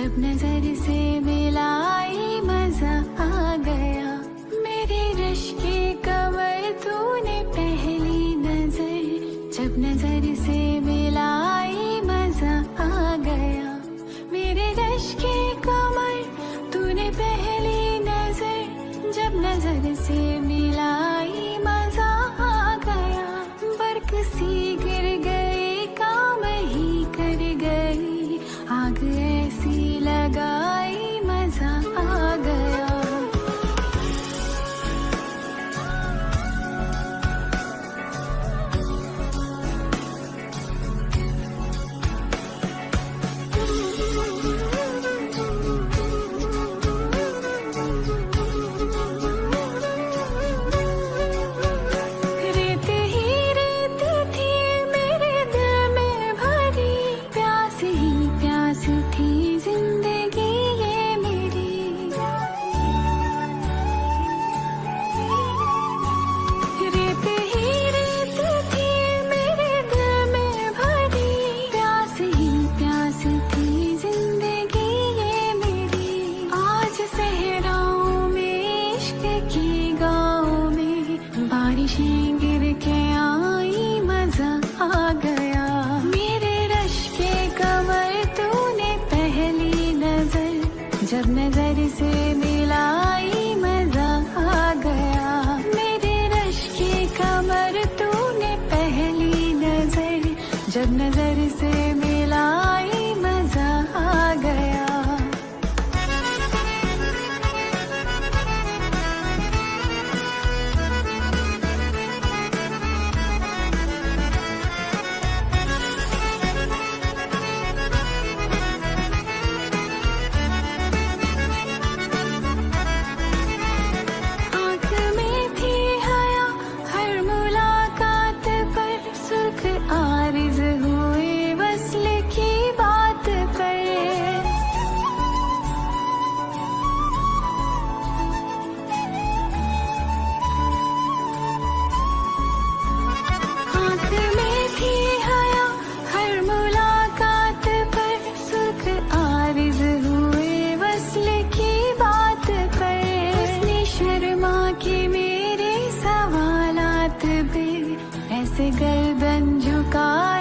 जब नजर से मिलाई मजा आ गया। मेरे रश की कमर तूने पहली नजर, जब नजर से मिलाई मजा आ गया। मेरे रश की कमर तूने पहली नजर, जब नजर से मिलाई मजा आ गया। बरक सी गिर गई, काम ही कर गई, आग ऐसी लगाई मजा आ गया। बारिशें गिर के आई मजा आ गया। मेरे रश के कमर तूने पहली नजर, जब नजर से मिलाई मजा आ गया। मेरे रश के कमर तूने पहली नजर, जब नजर से मिलाई मजा आ गया। ऐसे गर्दन झुका